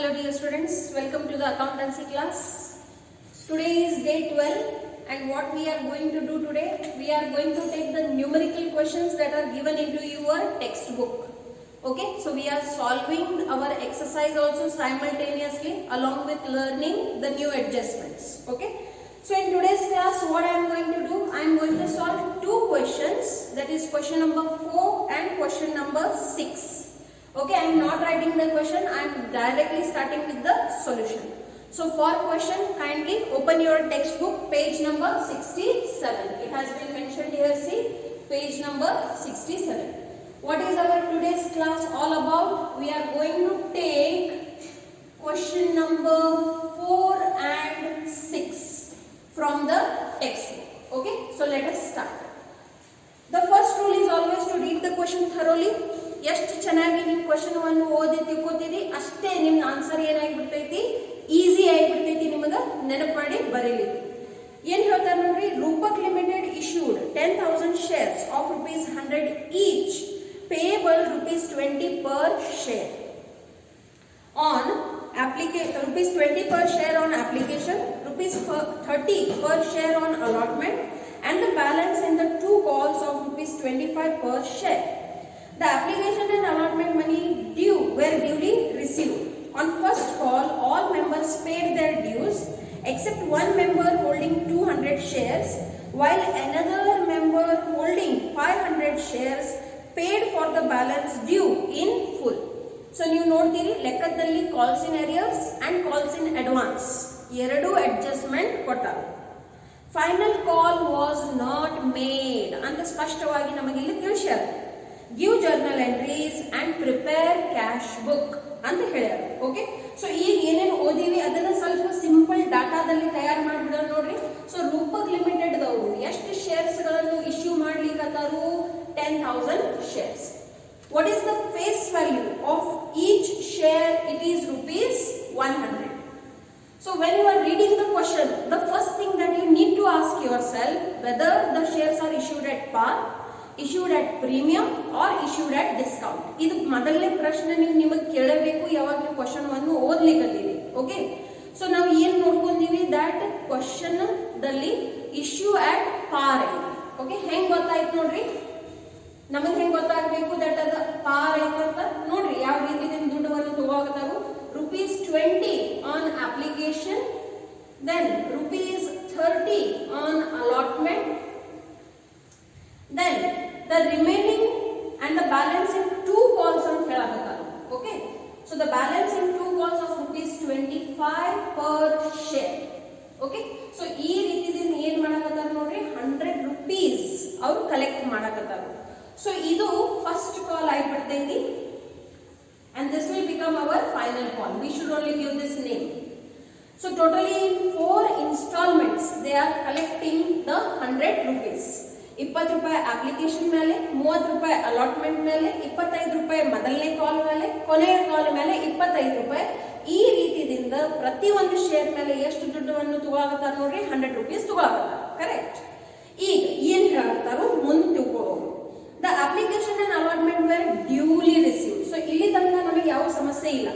Hello dear students, welcome to the accountancy class. Today is day 12 and what we are going to do today, we are going to take the numerical questions that are given into your textbook. Okay, so we are solving our exercise also simultaneously along with learning the new adjustments. Okay, so in today's class what I am going to do, I am going to solve two questions, that is question number 4 and question number 6. Okay, I am not writing the question, I am directly starting with the solution. So for question, kindly open your textbook, page number 67. It has been mentioned here, see, page number 67. What is our today's class all about? We are going to take question number 4 and 6 from the textbook. Okay, so let us start. The first rule is always to read the question thoroughly. ಎಷ್ಟು ಚೆನ್ನಾಗಿ ನೀವು question ಅನ್ನು ಓದಿ ತಿಳ್ಕೊತೀರಿ ಅಷ್ಟೇ ನಿಮ್ಮ answer ಏನಾಗಿಬಿಡ್ತೈತಿ, easy ಆಗಿಬಿಡ್ತೈತಿ, ನಿಮಗೆ ನೆನಪು ಮಾಡಿ ಬರೀಲಿಕ್ಕೆ. ಏನು ಹೇಳ್ತಾರೆ ನೋಡ್ರಿ, ರೂಪಕ್ limited issued 10,000 shares of ₹100 each, payable ₹20 per share on ₹20 per share on application, ₹30 per share on allotment, and the balance in the two calls of ₹25 per share. The application and allotment money due were duly received. On first call, all members paid their dues except one member holding 200 shares, while another member holding 500 shares paid for the balance due in full. So ನೀವು ನೋಡ್ತೀರಿ ಲೆಕ್ಕದಲ್ಲಿ calls in arrears and calls in advance ಎರಡು adjustment ಕೊಟ್ಟಾರೆ. Final call was not made ಅಂತ ಸ್ಪಷ್ಟವಾಗಿ ನಮಗೆ ಇಲ್ಲಿ ತಿಳಿಸ್ಯಾರ. Give journal entries and prepare cash book ಅಂತ ಹೇಳ್ಯಾರ. ಓಕೆ, ಸೊ ಈಗ ಏನೇನು ಓದಿವಿ ಅದನ್ನ ಸ್ವಲ್ಪ ಸಿಂಪಲ್ ಡಾಟಾದಲ್ಲಿ ತಯಾರು ಮಾಡಿಬಿಡೋಣ ನೋಡ್ರಿ. ಸೊ ರೂಪಕ್ ಲಿಮಿಟೆಡ್ ದವರು ಎಷ್ಟು ಶೇರ್ಸ್ ಗಳನ್ನು issue ಮಾಡ್ಲಿಕ್ಕತ್ತಾರು? 10,000 shares. What is the face value of each share? It is ₹100. So when you are reading the question, the first thing that you need to ask yourself whether the shares are issued at par, issued at premium or issued at discount. ಇದು ಮೊದಲನೇ ಪ್ರಶ್ನೆ ನೀವು ನಿಮಗೆ ಕೇಳಬೇಕು ಯಾವಾಗ ನೀವು question ಅನ್ನು ಓದ್ಲಿಕ್ಕತ್ತೀರಿ. Okay, so ನಾವು ಏನು ನೋಡ್ಕೊಂತೀವಿ, ದಟ್ ಕ್ವಶನ್ ದಲ್ಲಿ ಇಶ್ಯೂ ಅಟ್ ಪಾರ್. ಓಕೆ, ಹೆಂಗ್ ಗೊತ್ತಾಯ್ತು ನೋಡ್ರಿ, ನಮಗೆ ಹೆಂಗ್ ಗೊತ್ತಾಗಬೇಕು ದಟ್ ಅದ ಪಾರ್ ಐತಂತ ನೋಡ್ರಿ. ಯಾವ ರೀತಿ ದುಡ್ಡನ್ನು ತಗೋತಾರು, ₹20 on application, then ₹30 on allotment, then the remaining and the balance in two calls on ಹೇಳಕತ್ತಾರ. Okay, so the balance in two calls of ₹25 per share. Okay, so ಈ ರೀತಿಯಿಂದ ಏನ್ ಮಾಡಕತ್ತಾರ ನೋಡ್ರಿ, ₹100 ಅವ್ರು ಕಲೆಕ್ಟ್ ಮಾಡಕತ್ತಾರ. ಸೊ ಇದು ಫಸ್ಟ್ ಕಾಲ್ ಆಗಿಬಿಡ್ತೈತಿ and this will become our final call. We should only give this name. So totally 4 installments they are collecting the ₹100. ₹20 application ಮೇಲೆ, ₹30 ಅಲಾಟ್ಮೆಂಟ್ ಮೇಲೆ, ₹25 ಮೊದಲನೇ ಕಾಲ್ ಮೇಲೆ, ಕೊನೆಯ ಕಾಲ್ ಮೇಲೆ ₹25. ಈ ರೀತಿಯಿಂದ ಪ್ರತಿ ಒಂದು ಶೇರ್ ಮೇಲೆ ಎಷ್ಟು ದುಡ್ಡನ್ನು ತಗೋತಾರ ನೋಡ್ರಿ, ₹100 ತಗೋತಾರ. ಕರೆಕ್ಟ್. ಈಗ ಏನ್ ಹೇಳ್ತಾರೋ ಮುಂದೆ ತಿಳ್ಕೊಳ್ಳೋದು. The application and allotment were duly receive. So ಇಲ್ಲಿ ತನಕ ನಮಗೆ ಯಾವ ಸಮಸ್ಯೆ ಇಲ್ಲ,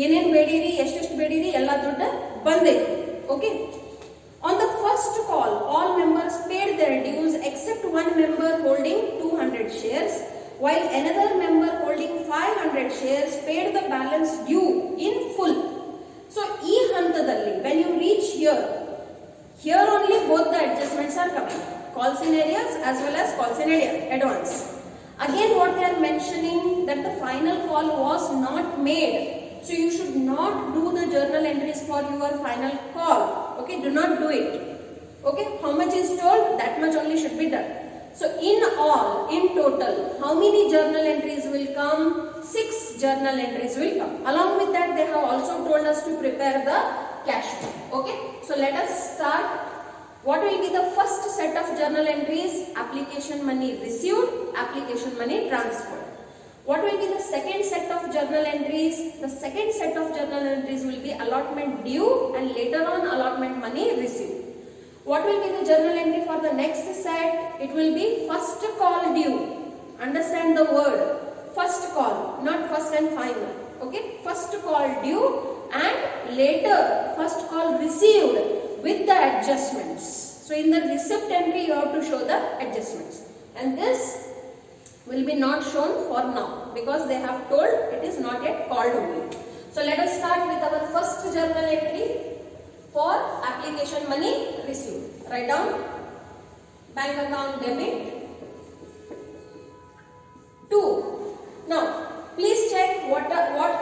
ಏನೇನ್ ಬೇಡಿರಿ, ಎಷ್ಟೆಷ್ಟು ಬೇಡಿರಿ, ಎಲ್ಲ ದುಡ್ಡು ಬಂದೈತಿ. Okay, on the first call, all members paid their dues except one member holding 200 shares, while another member holding 500 shares paid the balance due in full. So, ee hantadalli, when you reach here only both the adjustments are coming, calls in arrears as well as calls in advance. Again, what they are mentioning that the final call was not made. So you should not do the journal entries for your final call. Okay, do not do it. Okay, how much is told, that much only should be done. So in all, in total, how many journal entries will come? 6 journal entries will come. Along with that, they have also told us to prepare the cash book. Okay, so let us start. What will be the first set of journal entries? Application money received, application money transferred. What will be the second set of journal entries? The second set of journal entries will be allotment due and later on allotment money received. What will be the journal entry for the next set? It will be first call due. Understand the word first call, not first and final. Okay, first call due and later first call received with the adjustments. So in the receipt entry you have to show the adjustments, and this will be not shown for now because they have told it is not yet called only. So let us start with our first journal entry for application money received. Write down bank account debit 2. Now please check what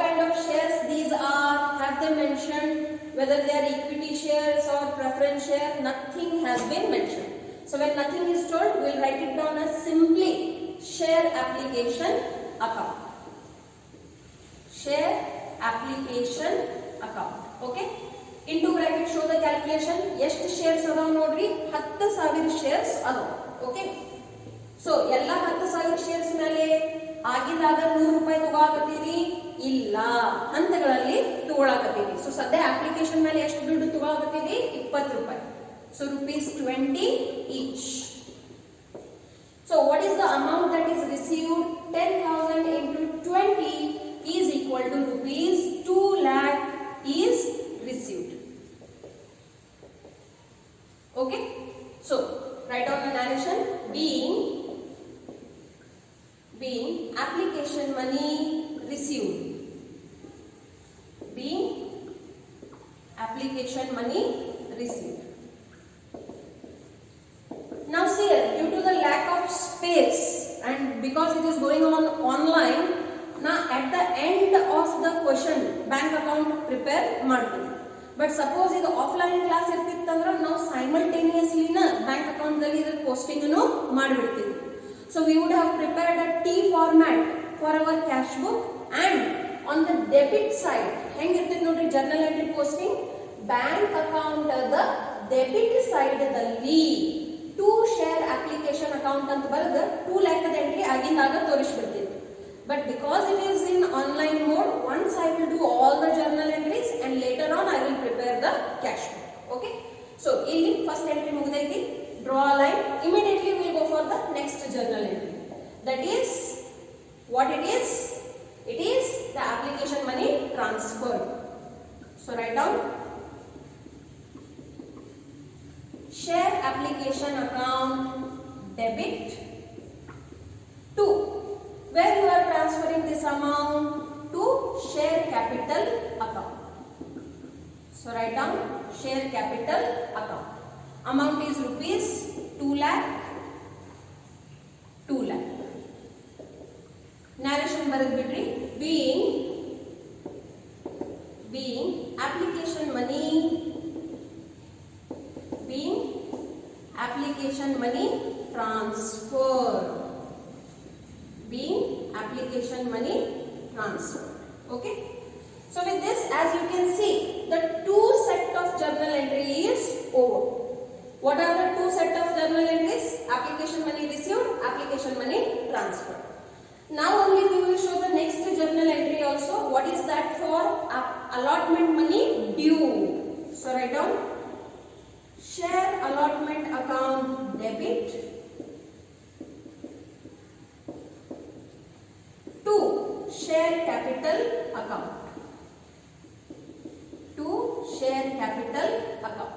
kind of shares these are. Have they mentioned whether they are equity shares or preference share? Nothing has been mentioned. So when nothing is told, we will write it down as simply share application account. Share application account. Okay. Into bracket show the calculation. ಎಷ್ಟು shares ಅದಾವ ನೋಡ್ರಿ, 10,000 shares ಅದಾವ. Okay. So ಎಲ್ಲ 10,000 shares ಮೇಲೆ ಆಗಿದಾಗ 100 ರೂಪಾಯಿ ತಗೊಳಕತ್ತೀರಿ? ಇಲ್ಲ, ಹಂತಗಳಲ್ಲಿ ತಗೊಳಕತ್ತೀರಿ. So ಸದ್ಯ ಅಪ್ಲಿಕೇಶನ್ ಮೇಲೆ ಎಷ್ಟು ದುಡ್ಡು ತಗೊಳಕತ್ತೀರಿ? 20 ರೂಪಾಯಿ. So rupees 20 each. So what is the amount that is received? 10,000 into 20 is equal to rupees 2 lakh is received. Okay. So write down the narration. Being application money received. Being application money received. Now see here, due to the lack of space and because it is going on online, now at the end of the question bank account prepare ಮಾಡ್ತೀವಿ. But suppose ಇದು offline class ಇರ್ತಿತ್ತಂದ್ರೆ ನಾವು simultaneously bank account ದಲ್ಲಿ ಇದರ posting ಅನ್ನು ಮಾಡಿಬಿಡ್ತೀವಿ. So we would have prepared a T format for our cash book, and on the debit side ಹೆಂಗಿರ್ತೈತಿ ನೋಡ್ರಿ journal entry posting, bank account the debit side ದಲ್ಲಿ 2 share application account ಅಂತ ಬರೆದು 2 lakh entry ಆಗಿಂದಾಗ ತೋರಿಸ್ಬಿಡ್ತೀವಿ. But because it is in online mode, once I will do all the journal entries and later on I will prepare the cash book. Okay. So ಇಲ್ಲಿ first entry ಮುಗಿದೈತಿ. Draw a line. Immediately we will go for the next journal entry. That is what it is. It is the application money transfer. So write down share application account debit 2. Where you are transferring this amount? To share capital account. So write down share capital account. Amount is rupees 2 lakh. 2 lakh. Narration ಬರೆದು ಬಿಡ್ರಿ. Being application money transfer. Being application money transfer. Okay. So with this, as you can see, the 2 set of journal entry is over. What are the 2 set of journal entries? Application money received, application money transfer. Now only we will show the next journal entry also. What is that for? Allotment money due. So write down share allotment account debit 2 share capital account. 2 share capital account.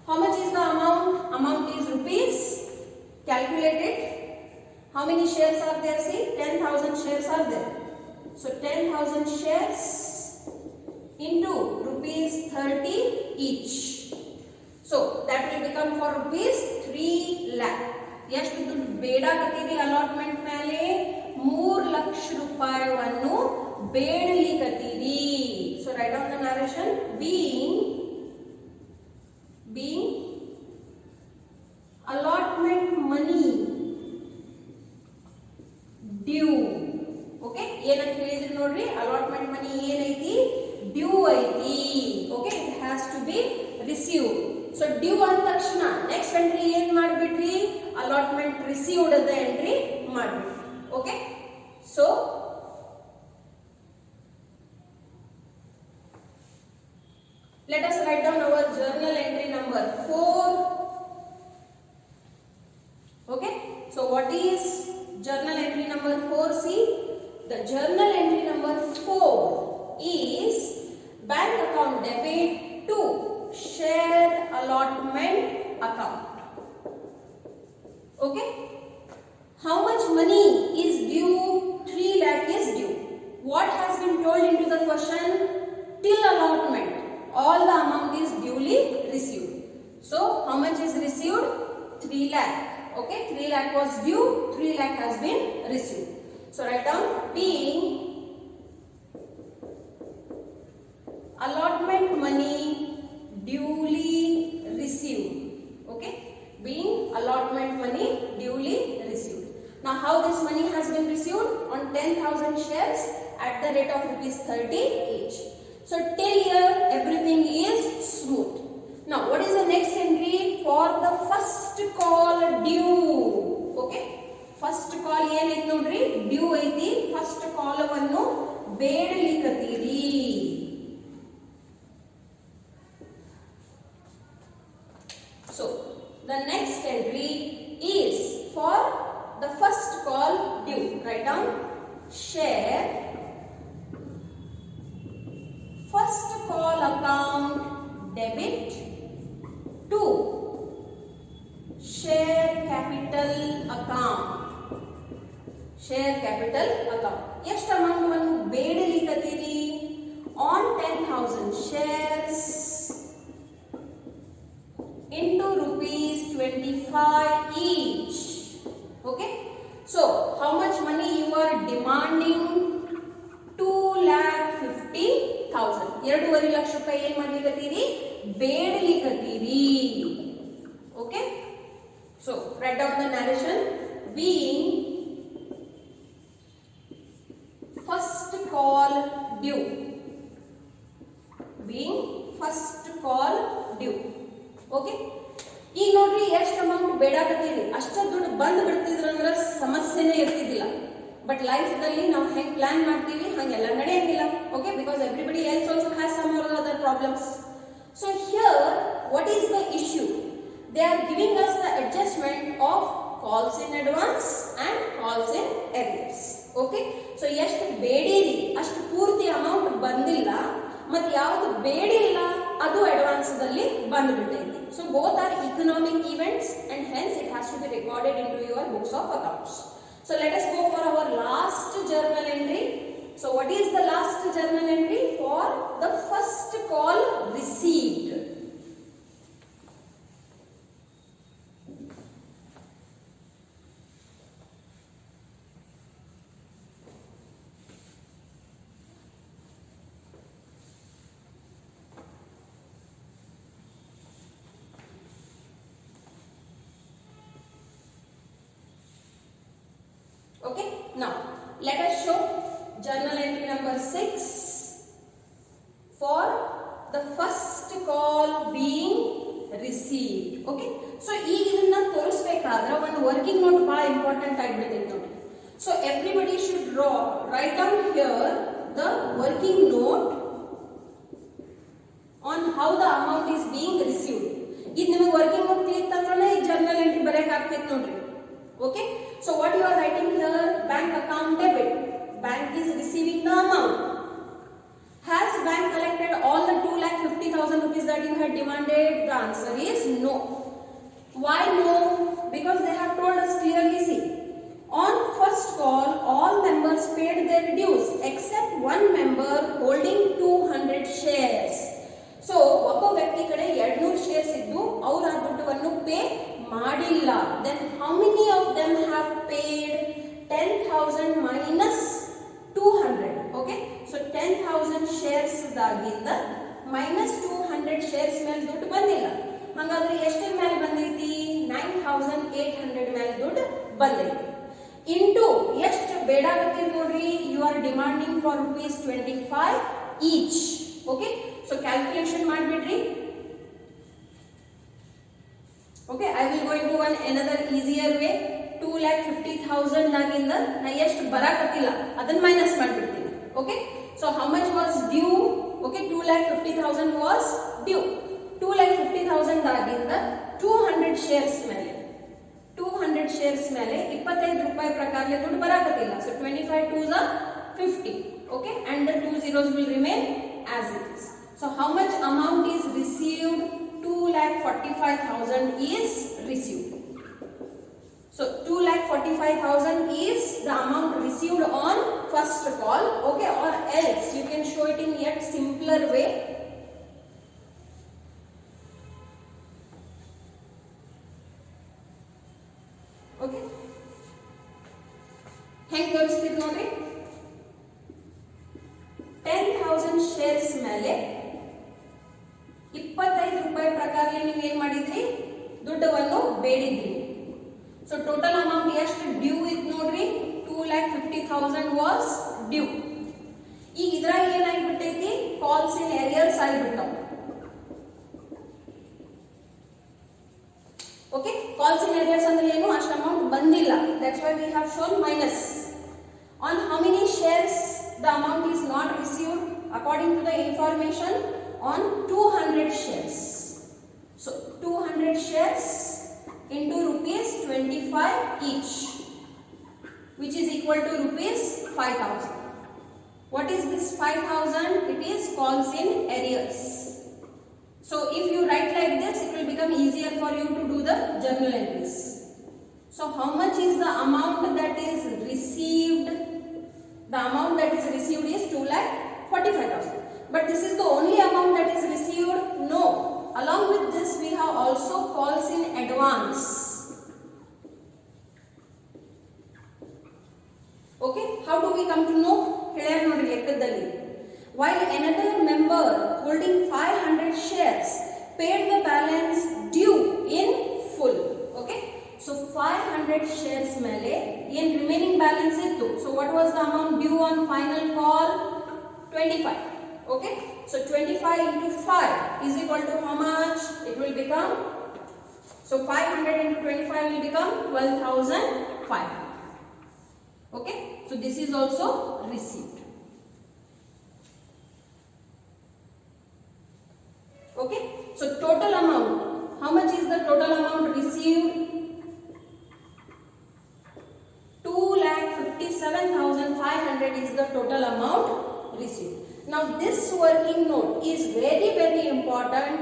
How much is the amount? Amount is rupees. Calculate it. How many shares are there? See, 10,000 shares are there. So 10,000 shares into rupees 30 each. So that will become for rupees 3 lakh. ಎಷ್ಟು ದುಡ್ಡು ಬೇಡಾಕತ್ತೀರಿ allotment ಮೇಲೆ? 3 ಲಕ್ಷ ರೂಪಾಯಿಯನ್ನು ಬೇಡಲಿಕತ್ತೀರಿ. So write down the narration. Being allotment money due. Okay, ಏನಂತ ಹೇಳಿದ್ರಿ ನೋಡ್ರಿ, allotment money ಏನೈತಿ? Due ಐತಿ. Okay, it has to be received. So due ಅಂದ ತಕ್ಷಣ ನೆಕ್ಸ್ಟ್ ಎಂಟ್ರಿ ಏನ್ ಮಾಡ್ಬಿಟ್ರಿ? allotment received ಅದ entry ಮಾಡ್ಬಿಟ್ರಿ. Okay, so let us write down our journal entry number 4. Okay, so what is journal entry number 4? See, the journal entry number 4 is bank account debit to share allotment account. Okay, how much money is due? 3 lakh is due. What has been told into the question? Till allotment all the amount is duly received. So how much is received? 3 lakh. Okay, 3 lakh was due, 3 lakh has been received. So write down being allotment money duly received. Okay, being allotment money duly received. Now how this money has been received? On 10,000 shares at the rate of ₹30 each. So till here everything is smooth. Now what is the next entry? For the first call due. Okay, first call ಏನು ಐತಿ ನೋಡ್ರಿ, due ಐತಿ. First call ಅನ್ನು ಬೇಡಲಿಕತ್ತೀರಿ. So the next entry is for the first call due. Write down share first call account debit to share capital account. Share capital account. ಎಷ್ಟು amount ಅನ್ನು ಬೇಡಲಿಕತ್ತೀರಿ? On 10,000 shares into ₹25 each. Okay, so how much money you are demanding? 2,50,000. 2.5 lakh ರೂಪಾಯಿ ಏನ್ ಮಾಡ್ಲಿಕತ್ತೀರಿ? ಬೇಡಲಿಕತ್ತೀರಿ. Okay, so write down the narration. Being first call due. Being first call due. Okay, ಈಗ ನೋಡ್ರಿ ಎಷ್ಟು amount ಬೇಡಾಕತ್ತೀರಿ, ಅಷ್ಟ ದುಡ್ಡು ಬಂದ್ ಬಿಡ್ತಿದ್ರಂದ್ರ ಸಮಸ್ಯೆನೇ ಇರ್ತಿದ್ದಿಲ್ಲ. ಬಟ್ ಲೈಫ್ ದಲ್ಲಿ ನಾವು ಹೆಂಗ್ ಪ್ಲಾನ್ ಮಾಡ್ತೀವಿ ಹಂಗೆಲ್ಲ ನಡೆಯಂಗಿಲ್ಲ. Okay, because everybody else also has some or other problems. So here what is the issue? They are giving us the adjustment of calls in advance and calls in arrears. Okay, so ಎಷ್ಟು ಬೇಡಿರಿ ಅಷ್ಟು ಪೂರ್ತಿ amount ಬಂದಿಲ್ಲ, ಮತ್ತೆ ಯಾವುದು ಬೇಡಿಲ್ಲ ಅದು advance ದಲ್ಲಿ ಬಂದ್ಬಿಟ್ಟೈತಿ. So both are economic events and hence it has to be recorded into your books of accounts. So let us go for our last journal entry. So what is the last journal entry? For the first call received. Okay, now let us show journal entry number 6 for the first call being received. Okay, so ಈಗ ಇದನ್ನ ತೋರಿಸಬೇಕಾದ್ರೆ ಒಂದು working note ಬಹಳ important ಆಗಿಬಿಡುತ್ತೆ ನೋಡಿ. So everybody should write down here the working note on how the amount is being received. ಇದು ನಿಮಗೆ working note ತಿಳಿತಂದ್ರೆ ಈ journal entry ಬರೆಯಕ್ಕೆ ಆಗ್ತೈತೆ ನೋಡ್ರಿ. Okay, so what you are writing here? Bank account debit. Bank is receiving the amount. Has bank collected all the 2,50,000 rupees that you had demanded? The answer is no. Why no? Because they have told us clearly, see, on first call all members paid their dues except one member holding 200 shares. So ಒಬ್ಬ ವ್ಯಕ್ತಿ ಕಡೆ 200 shares ಇದ್ದು ಅವರು ಆ ದುಡ್ಡನ್ನು pay ಮಾಡಿಲ್ಲ. Then how many of them have paid? 10,000 minus 200. Okay, so 10,000 shares ದಾಗಿಂದ minus 200 shares ಮೇಲೆ ದುಡ್ಡು ಬಂದಿಲ್ಲ. ಹಾಗಾದ್ರೆ ಎಷ್ಟರ ಮೇಲೆ ಬಂದೈತಿ? 9,800 ಮೇಲೆ ದುಡ್ಡು ಬಂದೈತಿ. ಇಂಟು ಎಷ್ಟು ಬೇಡಾಗತ್ತೀರಿ ನೋಡ್ರಿ, you are demanding for ₹25 each. Okay, so calculation ಮಾಡ್ಬಿಡ್ರಿ. Okay, I will go into another easier way. 2,50,000 ನಾಗಿಂದ ನಾ ಎಷ್ಟು ಬರಾಕತ್ತಿಲ್ಲ ಅದನ್ನ ಮೈನಸ್ ಮಾಡ್ಬಿಡ್ತೀನಿ. Okay, so how much was due? Okay, 2,50,000 was due. 2,50,000 ಆಗಿಂದ 200 shares ಮೇಲೆ 25 ರೂಪಾಯಿ ಪ್ರಕಾರ ದುಡ್ಡು ಬರಾಕತ್ತಿಲ್ಲ. So 25 2s are 50. Okay, and the 2 zeros will remain as it is. So how much amount is received? 2,45,000 is received. So 2,45,000 is the amount received on first call, okay, or else you can show it in yet simpler way. Okay. ಹೆಂಗೆ ತೋರಿಸ್ತೀವಿ ನೋಡ್ರಿ, 10,000 shares ಮೇಲೆ 25 ರೂಪಾಯಿ ಪ್ರಕಾರ ನೀವು ಏನ್ ಮಾಡಿದ್ರಿ, ದುಡ್ಡವನ್ನು ಬೇಡಿದ್ರಿ. ಸೊ ಟೋಟಲ್ ಅಮೌಂಟ್ ಎಷ್ಟು ಡ್ಯೂ ಇತ್ತು ನೋಡ್ರಿ, 2,50,000 ವಾಸ್ ಡ್ಯೂ. ಈಗ ಇದ್ರಾಗ ಏನಾಗ್ಬಿಟ್ಟೈತಿ, ಕಾಲ್ಸ್ ಇನ್ ಏರಿಯರ್ಸ್ ಆಗಿಬಿಟ್ಟವು. ಓಕೆ, ಕಾಲ್ಸ್ ಇನ್ ಏರಿಯರ್ಸ್ ಅಂದ್ರೆ ಏನು, ಅಷ್ಟು ಅಮೌಂಟ್ ಬಂದಿಲ್ಲ. That's why we have shown minus. On how many shares the amount is not received? According to the information, on 200 shares. So 200 shares into rupees 25 each, which is equal to rupees 5,000. What is this 5,000? It is calls in arrears. So if you write like this, it will become easier for you to do the journal entries. So how much is the amount that is received? The amount that is received is 2,45,000. But this is the only amount that is received? No. Along with this, we have also calls in advance. Okay, how do we come to know? Here nodi lekkadalli. While another member holding 500 shares paid the balance due in full. Okay, so 500 shares ಮೇಲೆ ಏನು remaining balance ಇತ್ತು. So what was the amount due on final call? 25. Okay, so 25 into 5 is equal to how much? It will become, so 500 into 25 will become 12,500. Okay, so this is also received. Okay, so total amount, how much is the total amount received? 2,57,500 is the total amount received. Now this working note is very, very important.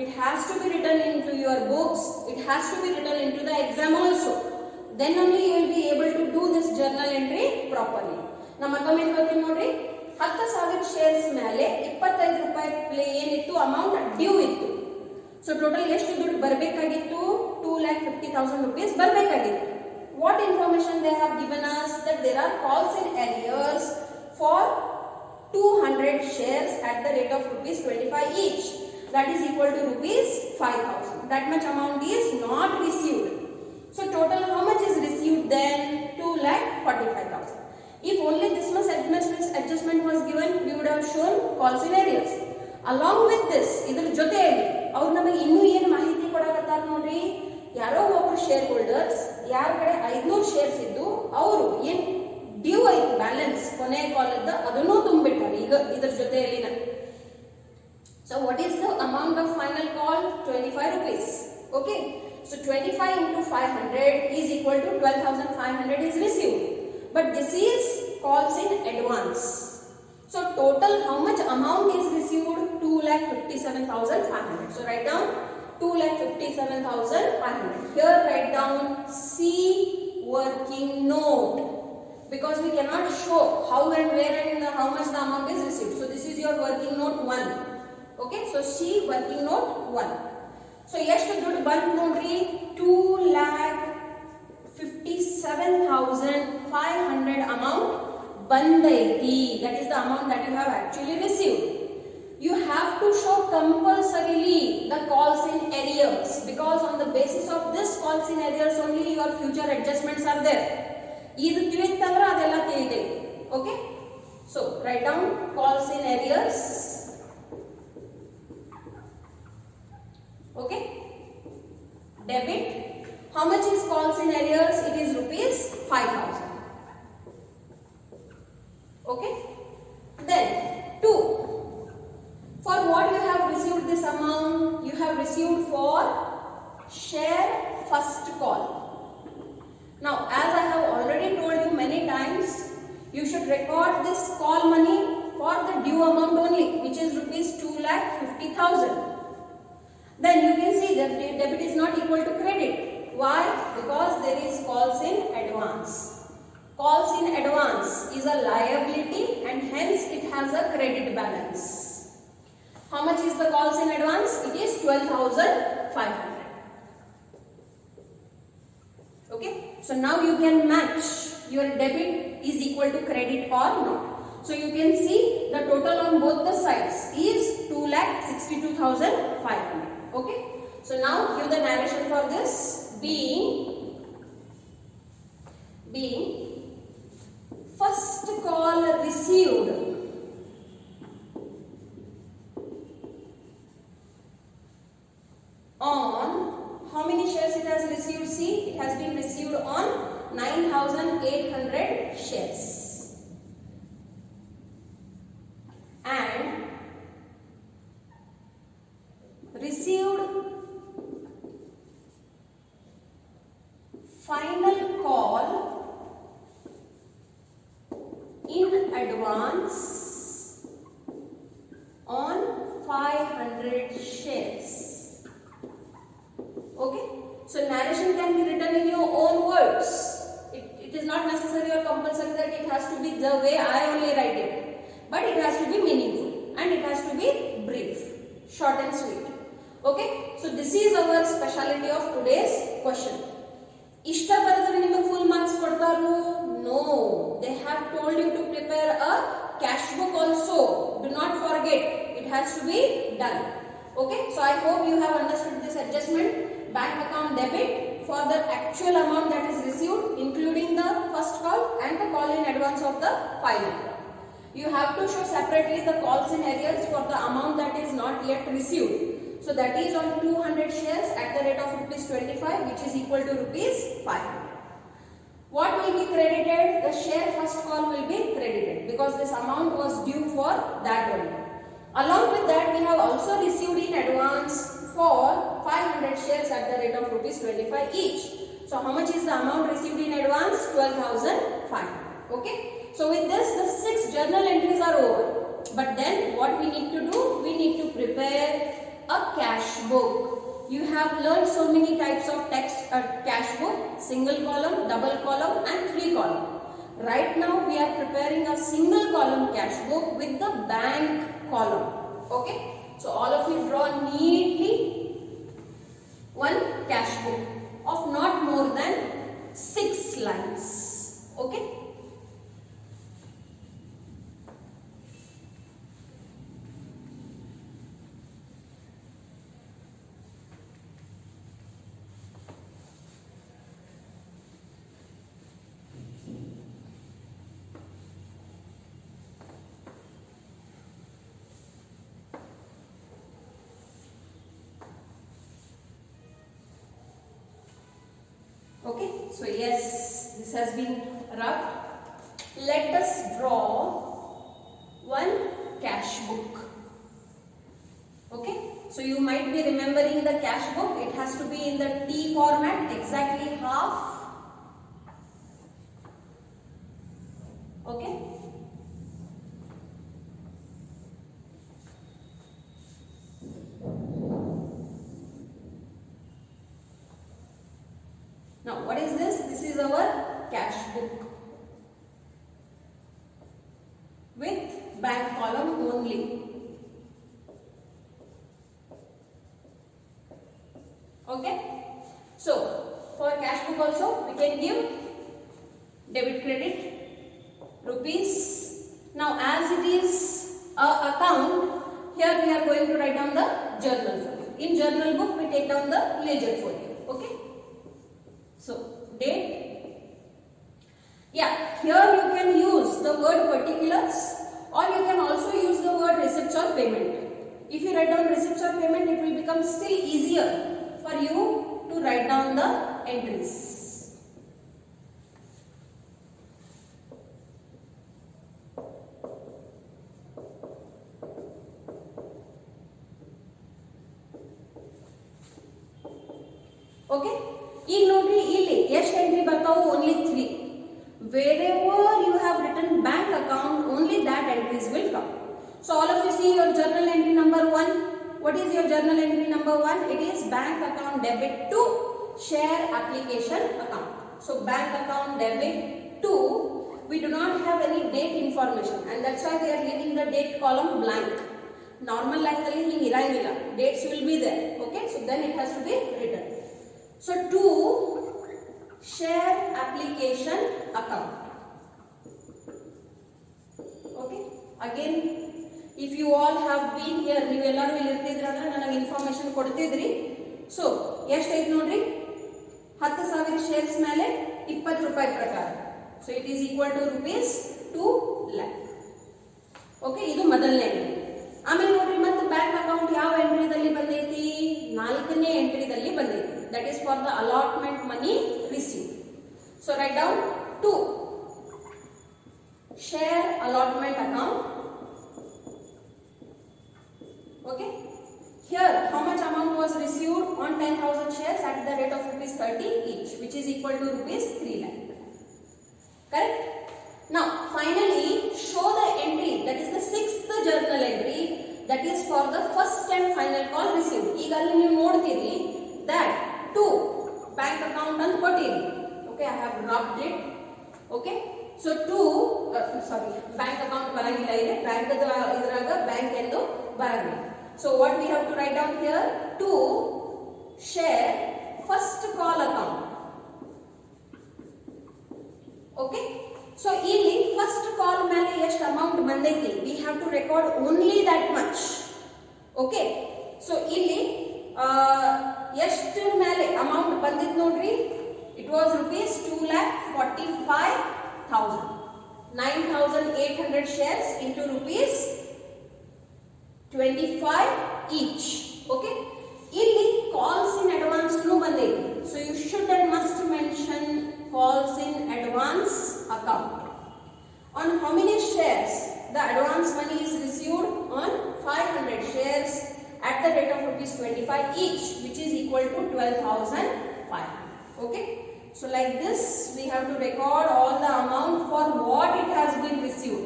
It has to be written into your books. It has to be written into the exam also. Then only you will be able to do this journal entry properly. Now matom ಏನು ಹೇಳ್ತೀನಿ ನೋಡ್ರಿ, 10,000 shares ಮೇಲೆ 25 ರೂಪಾಯಿ ಏನಿತ್ತು amount due ಇತ್ತು. So total ಎಷ್ಟು ದುಡ್ಡು ಬರಬೇಕಾಗಿತ್ತು? 2,50,000 rupees ಬರಬೇಕಾಗಿತ್ತು. What information they have given us? That there are calls in arrears for 200 shares at the rate of rupees 25 each. That is equal to rupees 5,000. That much amount is not received. So total how much is received then? 2,45,000. If only this much adjustment was given, we would have shown calls in arrears. Along with this, ಇದರ ಜೊತೆಯಲ್ಲಿ ಅವರು ನಮಗೆ ಇನ್ನೂ ಏನು ಮಾಹಿತಿ ಕೊಡಕತ್ತಾರ ನೋಡ್ರಿ, ಯಾರೋ ಒಬ್ಬರು ಶೇರ್ ಹೋಲ್ಡರ್ಸ್ ಯಾರ ಕಡೆ 500 ಶೇರ್ಸ್ ಇದ್ದು ಅವರು ಏನು ಡ್ಯೂ ಐತಿ ಬ್ಯಾಲೆನ್ಸ್ ಕೊನೆ ಕಾಲದ ಅದನ್ನು ತುಂಬಿಟ್ಟಾರೆ ಈಗ ಇದರ ಜೊತೆಯಲ್ಲಿ. So what is the amount of final call? 25 rupees. Okay, so 25 into 500 is equal to 12,500 is received. But this is calls in advance. So total how much amount is received? 2,57,500. So write down 2,57,500. Here write down C working note, because we cannot show how and where and how much the amount is received. So this is your working note 1. Okay, so C working note 1. So ಎಷ್ಟು ದುಡ್ಡು ಬಂತು ನೋಡ್ರಿ, 2,57,500 amount ಬಂದೈತಿ. That is the amount that you have actually received. You have to show compulsorily the calls in arrears, because on the basis of this calls in arrears only your future adjustments are there. ಇದು ತಿಳಿತಂದ್ರೆ ಅದೆಲ್ಲ ತಿಳಿತೈತಿ. Okay, so write down calls in arrears. Okay, debit. How much is calls in arrears? It is rupees 5,000. Okay, then 2. For what you have received this amount? You have received for share first call. Now, as I have already told you many times, you should record this call money for the due amount only, which is rupees 2,50,000. 50,000. Then you can see that debit is not equal to credit. Why? Because there is calls in advance. Calls in advance is a liability and hence it has a credit balance. How much is the calls in advance? It is 12,500. Okay. So now you can match your debit is equal to credit or not. So you can see the total on both the sides is 2,62,500. Okay. So now give the narration for this being first call received on how many shares it has received? See, it has been received on 9,800 shares and received final call in advance on 500 shares. Okay. So narration can be written in your own words. It is not necessary or compulsory that it has to be the way I only write it. But it has to be meaningful and it has to be brief, short and sweet. Okay. So this is our speciality of today's question. Ishta baradre niಮಗೆ full marks ಕೊಡ್ತಾರೋ? No. They have told you to prepare a cash book also. Do not forget. It has to be done. Okay. So I hope you have understood this adjustment. Bank account debit for the actual amount that is received, including the first call and the call in advance of the final call. You have to show separately the calls in arrears for the amount that is not yet received. So that is on 200 shares at the rate of ₹25, which is equal to ₹500. What will be credited? The share first call will be credited because this amount was due for that only. Along with that, we have also received in advance for 500 shares at the rate of ₹25 each. So how much is the amount received in advance? 12,500. Okay. So with this, the 6 journal entries are over. But then what we need to do? We need to prepare a cash book. You have learned so many types of text cash book: single column, double column and 3 column. Right now we are preparing a single column cash book with the bank column. Okay. So all of you draw neatly one cash book of not more than 6 lines. Okay. Okay, so yes, this has been rubbed. Let us draw one cash book. Okay, so you might be remembering the cash book. It has to be in the T format, exactly half. Okay. Now, what is this? This is our cash book with bank column only. Okay. So, for cash book also, we can give debit credit, rupees. Now, as it is a account, here we are going to write down the journal folio. In journal book, we take down the ledger folio. Okay. So, date. Yeah, here you can use the word particulars or you can also use the word receipts or payment. If you write down receipts or payment, it will become still easier for you to write down the entries. Okay. ಈಗ ನೋಡ್ರಿ ಇಲ್ಲಿ ಎಷ್ಟು entry ಬರ್ತಾವು? Only 3. Wherever you have written bank account, only that entries will come. So all of you see your journal entry number 1. What is your journal entry number 1? It is bank account debit to share application account. So bank account debit to, we do not have any date information and that's why we are leaving the date column blank. Normal life dates will be there. Okay, so then it has to be written. So to share application account. Okay, again if you all have been here, ನೀವು ಎಲ್ಲರೂ ಇಲ್ಲಿ ಇರ್ತಿದ್ರಿ ಅಂದ್ರೆ ನನಗೆ information ಕೊಡ್ತಿದ್ರಿ. So ಎಷ್ಟೈತೆ ನೋಡ್ರಿ, 10,000 shares ಮೇಲೆ 20 ರೂಪಾಯಿ ಪ್ರಕಾರ. So it is equal to rupees 2 lakh. Okay, ಇದು ಮೊದಲನೇ ಎಂಟ್ರಿ. ಆಮೇಲೆ ನೋಡ್ರಿ ಮತ್ತೆ ಬ್ಯಾಂಕ್ ಅಕೌಂಟ್ ಯಾವ ಎಂಟ್ರಿದಲ್ಲಿ ಬಂದೈತಿ, 4ನೇ ಎಂಟ್ರಿದಲ್ಲಿ ಬಂದೈತಿ. That is for the allotment money receive. So write down 2 share allotment account. Okay, here how much amount was received on 10,000 shares at the rate of rupees 30 each, which is equal to rupees 3 lakh. Correct? Now finally show the entry, that is the 6th journal entry, that is for the first and final call received. ಈಗ ಅಲ್ಲಿ ನೀವು ನೋಡ್ತೀರಿ that to bank account ಅಂತ ಕೊಟ್ಟಿರಿ. Okay, I have dropped it. Okay, so to bank account ಬರಂಗಿಲ್ಲ, ಇದೆ bank ಇದ್ರಾಗ bank ಎಂದು ಬರಂಗಿಲ್ಲ. So what we have to write down here, to share first call account. Okay, so ಇಲ್ಲಿ first call ಮೇಲೆ ಎಷ್ಟು amount ಬಂದೈತಿ, we have to record only that much. Okay, so ಇಲ್ಲಿ ಎಷ್ಟು ಮೇಲೆ amount ಬಂದಿತ್ತು ನೋಡ್ರಿ, it was rupees 2,45,000. 9,800 shares into rupees 25 each. Okay, ಇಲ್ಲಿ calls in advance nu bandaithi, so you should and must mention calls in advance account. On how many shares the advance money is received? On 500 shares at the rate of rupees 25 each, which is equal to 12,500. Okay, so like this we have to record all the amount for what it has been received.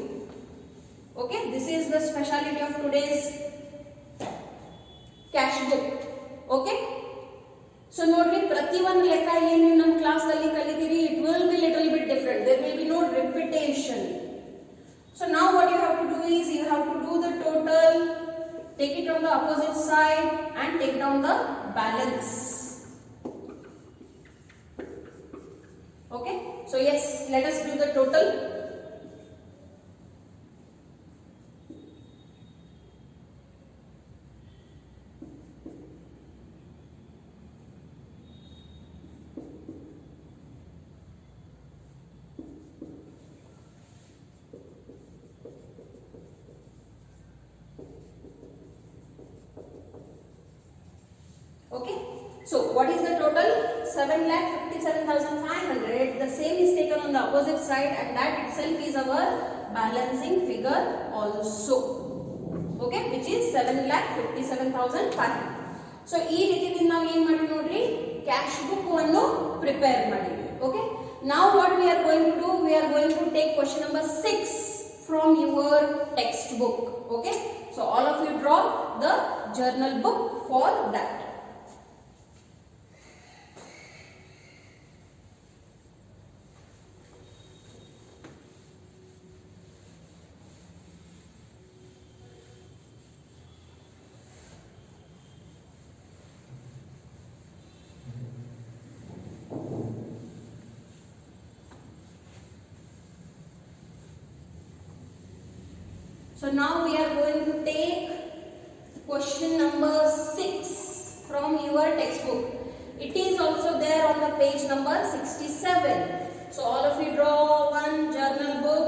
Okay, this is the speciality of today's cash book. Okay, so nodri prati one ಲೆಕ್ಕ ಏನು ನಮ್ಮ class ಅಲ್ಲಿ ಕಲಿತೀರಿ, it will be little bit different, there will be no repetition. So now what you have to do is you have to do the total, take it on the opposite side and take down the balance. Okay, so yes, let us do the total. Okay, so what is the total? 7,57,500. The same is taken on the opposite side and that itself is our balancing figure also. Okay, which is 7,57,500. So ಈ ರೀತಿಯಿಂದ ನಾವು ಏನು ಮಾಡಿ ನೋಡ್ರಿ, cash book ಅನ್ನು prepare ಮಾಡಿದ್ವಿ. Okay, now what we are going to do, we are going to take question number 6 from your textbook. Okay, so all of you draw the journal book for that. So now we are going to take question number 6 from your textbook. It is also there on the page number 67. So all of you draw one journal book.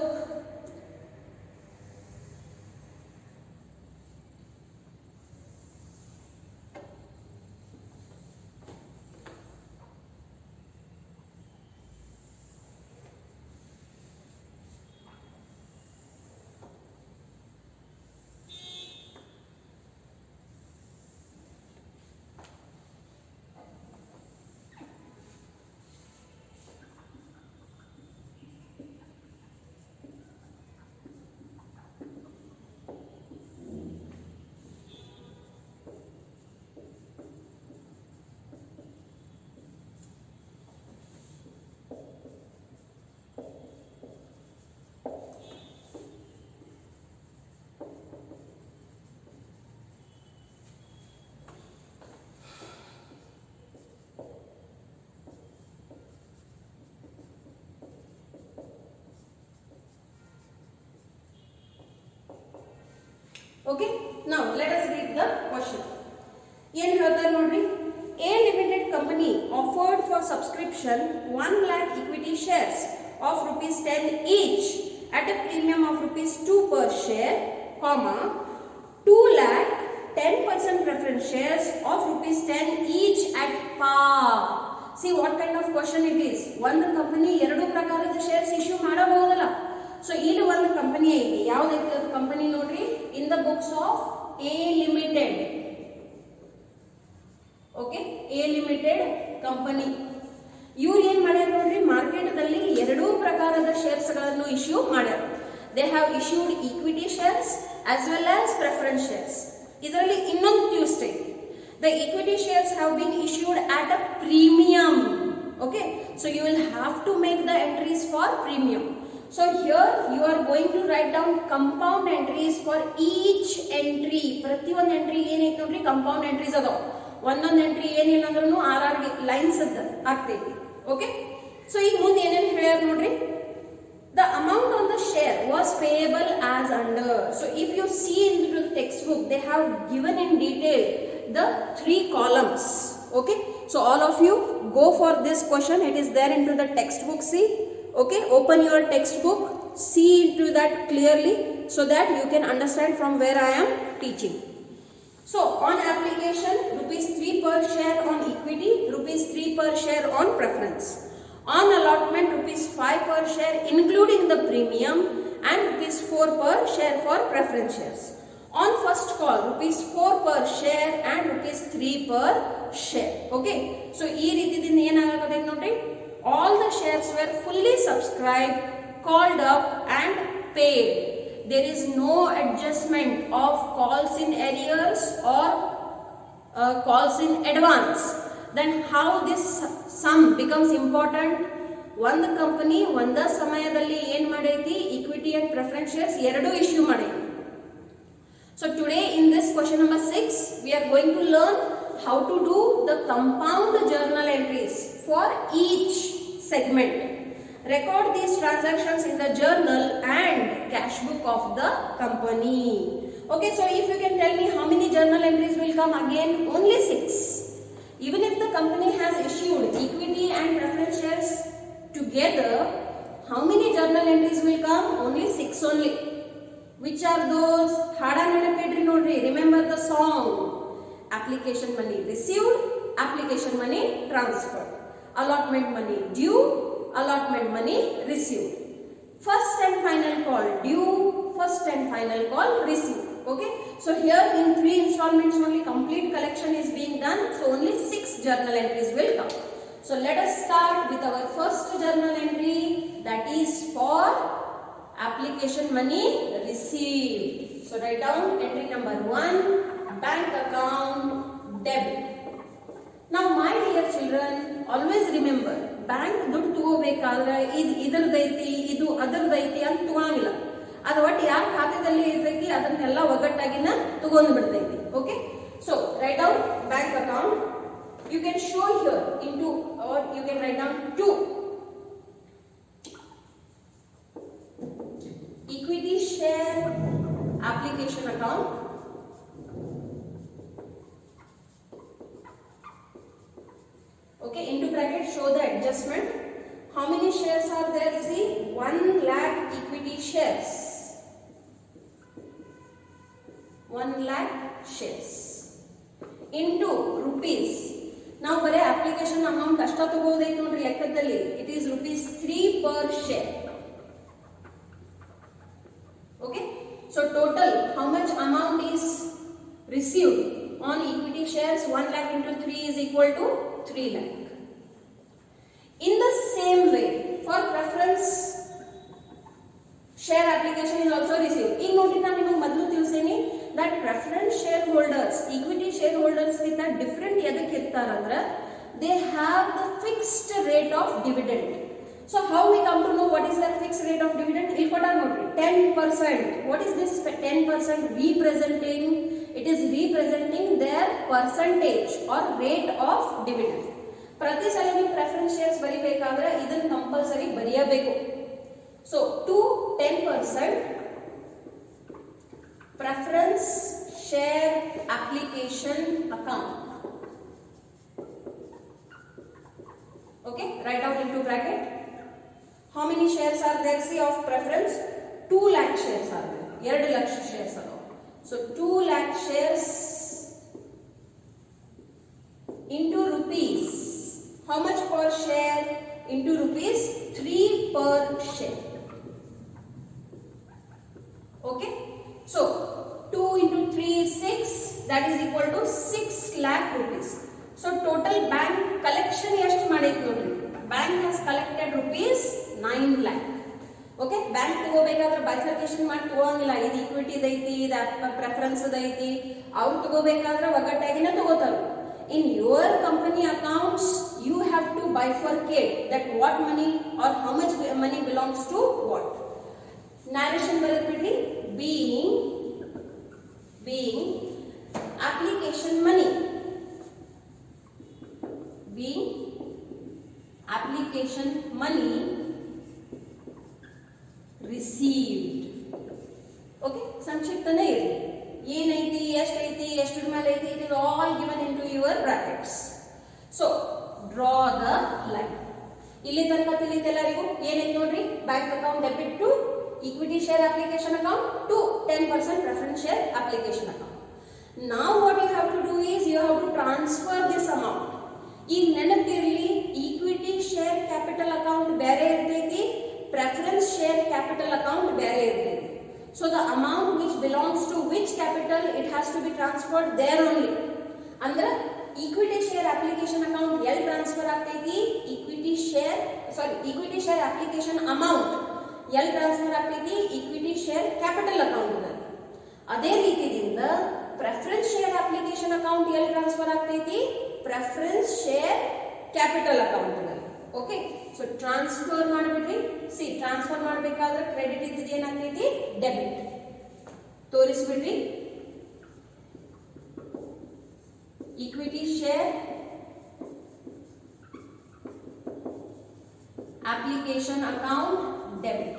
Okay, now let us read the question. ಏನು ಹೇಳ್ತಾರೆ ನೋಡ್ರಿ, A limited company offered for subscription 1 lakh equity shares of rupees 10 each at a premium of rupees 2 per share, comma 2 lakh 10% preference shares of rupees 10 each at par. See what kind of question it is. ಒಂದು company ಎರಡು ಪ್ರಕಾರದ shares issue ಮಾಡಬಹುದಲ್ಲ. So ಇಲ್ಲಿ ಒಂದು company ಐತಿ, ಯಾವ್ದೈತಿ ಅದು company ನೋಡ್ರಿ, in the books of A limited. Okay, A limited company ಇವ್ರು ಏನ್ ಮಾಡ್ಯಾರ ನೋಡ್ರಿ, ಮಾರ್ಕೆಟ್ದಲ್ಲಿ ಎರಡೂ ಪ್ರಕಾರದ ಶೇರ್ಸ್ ಗಳನ್ನು ಇಶ್ಯೂ ಮಾಡ್ಯಾರ. They have issued equity shares as well as preference shares. ಇದರಲ್ಲಿ ಇನ್ನೊಂದು ಟ್ವಿಸ್ಟ್ ಐತಿ. The equity shares have been issued at a premium. Okay, so you will have to make the entries for premium. So here you are going to write down compound entries for each entry. ಪ್ರತಿ ಒಂದು entry ಏನೈತೆ ನೋಡ್ರಿ, compound entries ಅದಾವ. ಒಂದೊಂದು entry ಏನಿಲ್ಲ ಅಂದ್ರೂ R lines ಆಗ್ತೈತಿ. Okay, so ಈಗ ಮುಂದೆ ಏನೇನು ಹೇಳ್ಯಾರ ನೋಡ್ರಿ. The amount on the share was payable as under. So if you see into the textbook, they have given in detail the 3 columns. Okay, so all of you go for this question. It is there into the textbook. See. Okay, open your textbook, see into that clearly so that you can understand from where I am teaching. So on application, rupees 3 per share on equity, rupees 3 per share on preference. On allotment, rupees 5 per share including the premium and rupees 4 per share for preference shares. On first call, rupees 4 per share and rupees 3 per share. Okay, so ee ರೀತಿದಿಂದ ಏನಾಗಕತ್ತೈತಿ ನೋಡ್ರಿ, all the shares were fully subscribed, called up and paid. There is no adjustment of calls in arrears or calls in advance. Then how this sum becomes important? ಒಂದು company ಒಂದ ಸಮಯದಲ್ಲಿ ಏನು ಮಾಡೈತಿ, equity and preference shares ಎರಡೂ issue ಮಾಡೈತಿ. So today in this question number 6 we are going to learn how to do the compound journal entries for each segment. Record these transactions in the journal and cash book of the company. Okay, so if you can tell me how many journal entries will come again? Only 6. Even if the company has issued equity and preference shares together, how many journal entries will come? Only 6 only. Which are those? Hada nenapidri nodri, remember the song. Application money received, application money transferred. Allotment money due, allotment money received. First and final call due, first and final call received. Okay, so here in 3 installments only complete collection is being done, so only 6 journal entries will come. So let us start with our first journal entry, that is for application money received. So write down entry number 1, bank account debit. Now my dear children, always remember, bank ದುಡ್ಡು ತಗೋಬೇಕಾದ್ರೆ ಇದರದೈತಿ ಇದು ಅದರದೈತಿ ಅಂತ ತಗೊಳಂಗಿಲ್ಲ. ಅದು ಒಟ್ಟು ಯಾರ ಖಾತೆದಲ್ಲಿ ಇರ್ತೈತಿ ಅದನ್ನೆಲ್ಲ ಒಗ್ಗಟ್ಟಾಗಿನ ತಗೊಂಡು ಬಿಡ್ತೈತಿ. Okay, so write down bank account. You can show here into or you can write down 2. Equity share application account. Okay, into bracket show the adjustment. How many shares are there? See, 1 lakh equity shares. 1 lakh shares into rupees. Now bare application amount ashta ತಗೋದೈತಿ ನೋಡ್ರಿ ಲೆಕ್ಕದಲ್ಲಿ. It is rupees 3 per share. Okay, so total how much amount is received on equity shares? 1 lakh into 3 is equal to 3 lakh. In the same way, for preference share application is also received. ಈಗ ನೋಡಿ ನಾನು ನಿಮಗೆ ಮೊದಲು ತಿಳಿಸೇನಿ that preference shareholders, equity shareholders with a different ಎದಕ್ಕೆ ಇರ್ತಾರಂದ್ರೆ they have the fixed rate of dividend. So how we come to know what is their fixed rate of dividend? ಇಲ್ಲಿ ಕೊಟ್ಟಾರ ನೋಡ್ರಿ 10%. What is this 10% representing? It is representing their percentage or rate of dividend. ಪ್ರತಿ ಸಲ ನೀವು preference shares ಬರಿಬೇಕಾದ್ರೆ ಇದನ್ನ compulsory ಬರೆಯಬೇಕು. So 10% preference share application account. Okay, write out into bracket. How many shares are there? See, of preference 2 lakh shares are there. 2 lakh shares are there. So 2 lakh shares into rupees. How much per share? Into rupees 3 per share. Okay, so 2 into 3 is 6, that is equal to 6 lakh rupees. So total bank collection ಎಷ್ಟು ಮಾಡೈತೆ ನೋಡ್ರಿ, bank has collected rupees 9 lakh. Okay, bank ತಗೋಬೇಕಾದ್ರೆ bifurcation ಮಾಡಿ ತಗೋಂಗಿಲ್ಲ, ಇದು equity ಐತಿ, ಇದು preference ಐತಿ, ಅವ್ರು ತಗೋಬೇಕಾದ್ರೆ ಒಗ್ಗಟ್ಟಾಗಿನ ತಗೋತಾರ. In your company accounts you have to bifurcate that what money or how much money belongs to what. Narration ಬರೆದು ಬಿಡ್ರಿ. being application money, being application money received. Okay, ಸಂಕ್ಷಿಪ್ತನೇ ಇರಿ. ಏನೈತಿ, ಎಷ್ಟೈತಿ, ಎಷ್ಟರ ಮೇಲೆ ಐತಿ, it is all given into your brackets. So draw the line. ಇಲ್ಲಿ ತನಕ ತಿಳಿತ ಎಲ್ಲರಿಗೂ? ಏನೈತಿ ನೋಡ್ರಿ, bank account debit to equity share application account to 10% preference share application account. Now what you have to do is you have to transfer this amount. ಈಗ ನೆನಪಿರಲಿ, equity share capital account ಬೇರೆ ಇರ್ತೈತಿ, preference share capital account ಬೇರೆ ಇರ್ತೈತಿ. So the amount which belongs to which capital, it has to be transferred there only. ಅಂದ್ರೆ equity share application account ಎಲ್ಲಿ transfer ಆಗ್ತೈತಿ? equity share application amount ಎಲ್ಲಿ transfer ಆಗ್ತೈತಿ? Equity share capital account. ಅದೇ ರೀತಿಯಿಂದ preference share application account ಎಲ್ಲಿ transfer ಆಗ್ತೈತಿ? Preference share capital account. Okay, so transfer ಮಾಡಿಬಿಡ್ರಿ. ಸಿ, ಟ್ರಾನ್ಸ್ಫರ್ ಮಾಡಬೇಕಾದ್ರೆ ಕ್ರೆಡಿಟ್ ಇದ್ದಿದ್ದು ಏನಾಗ್ತೈತಿ? ಡೆಬಿಟ್. ತೋರಿಸ್ಬಿಡ್ರಿ. Equity share application account debit.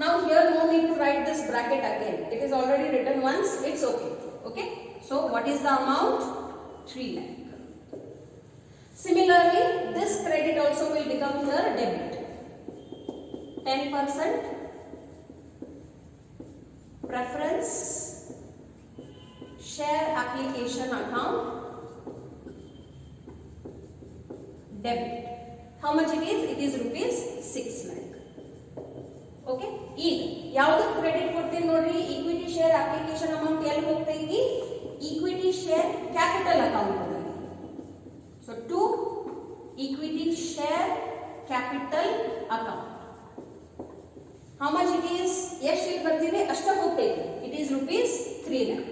Now here no need to write this bracket again, it is already written once, it's okay. Okay, so what is the amount? 3 lakh. Similarly this credit also will become here debit. 10% preference share application account debit. How much it is? It is rupees 6 lakh. Okay, ಈಗ ಯಾವುದು credit ಕೊಡ್ತೀನಿ ನೋಡ್ರಿ. Equity share application amount ಎಲ್ಲಿ ಹೋಗ್ತೈತಿ? Equity share capital account. So to equity share capital account. How much it is? ಎಷ್ಟು ಇಲ್ಲಿ ಬರ್ತಿದೆ ಅಷ್ಟ ಹೋಗ್ತೈತಿ. ಇಟ್ ಈಸ್ rupees 3 lakh.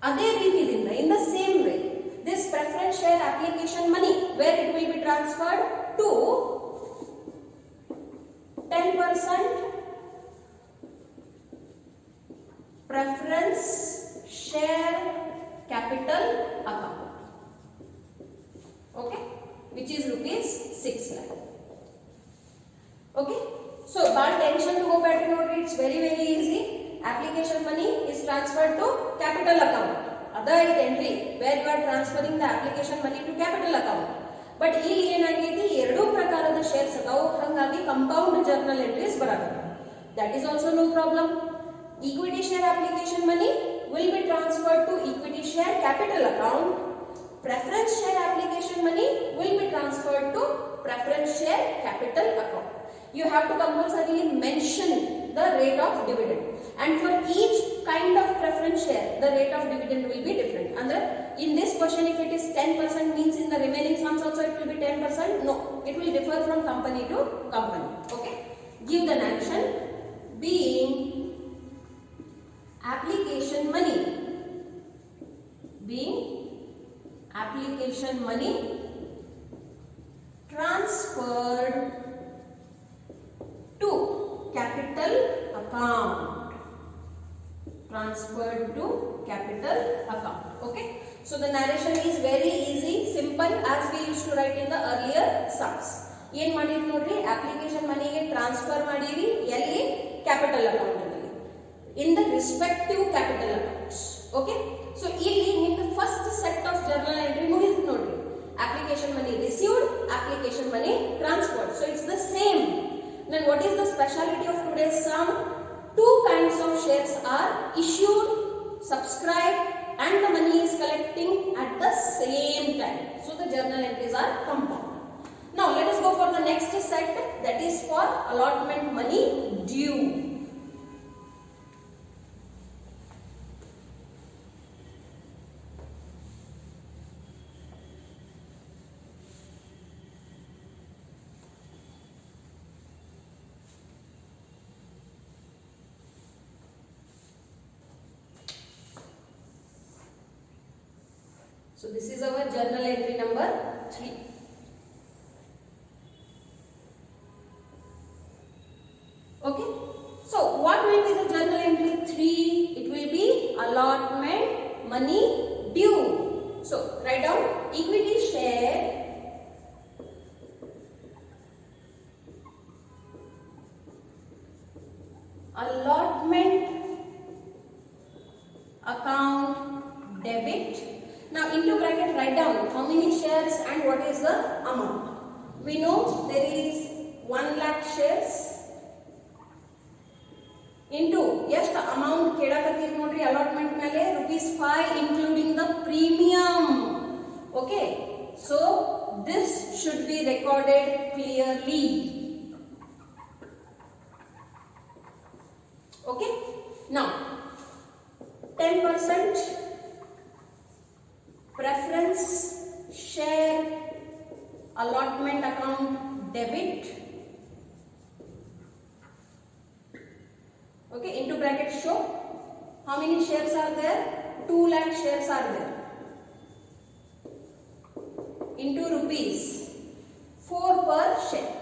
ಅದೇ ರೀತಿಯಿಂದ in the same way this preference share application money, where it will be transferred to 10% preference share capital account. Okay, which is rupees 6 lakh. Okay, so bad tension to go back to note, it's very easy. Application money is transferred to capital account. Other entry where you are transferring the application money to capital account. But ಇಲ್ಲಿ ಏನಾಗೈತಿ, ಎರಡು ಪ್ರಕಾರದ shares ಅದಾವು, ಹಾಗಾಗಿ compound journal entries ಬರಬೇಕು. That is also no problem. Equity share application money will be transferred to equity share capital account. Preference share application money will be transferred to preference share capital account. You have to compulsorily mention the rate of dividend, and for each kind of preference share the rate of dividend will be different. Andre in this question if it is 10% means in the remaining sums also it will be 10%. No, it will differ from company to company. Okay, give the narration. Being application money, being application money transferred to capital account, transferred to capital account. Okay, so the narration is very easy, simple, as we used to write in the earlier sums. ಏನು ಮಾಡಿರಿ ನೋಡ್ರಿ, application ಮನಿಗೆ transfer ಮಾಡಿರಿ, ಎಲ್ಲಿ? Capital account ಅಲ್ಲಿ. in the respective capital accounts. Okay, so ಇಲ್ಲಿ ನಿಮಗೆ first set of journal entry ಮುಗಿತು ನೋಡ್ರಿ. application money received, application money transferred, so it's the same. Then what is the speciality of today's sum? Two kinds of shares are issued, subscribed, and the money is collecting at the same time, so the journal entries are compound. Now let us go for the next set, that is for allotment money due. So this is our journal entry number 3. Okay, so what will be the journal entry 3? It will be allotment money due. So write down equity share, allotment account debit. Now into bracket write down how many shares and what is the amount. We know there is 1 lakh shares into ಎಷ್ಟು amount ಕೇಳಾಕತ್ತೀವಿ ನೋಡ್ರಿ allotment ಮೇಲೆ ₹5 including the premium. Okay, so this should be recorded clearly. Okay, now 10% preference share allotment account debit. Okay, into bracket show how many shares are there. 2 lakh shares are there, into ₹4 per share.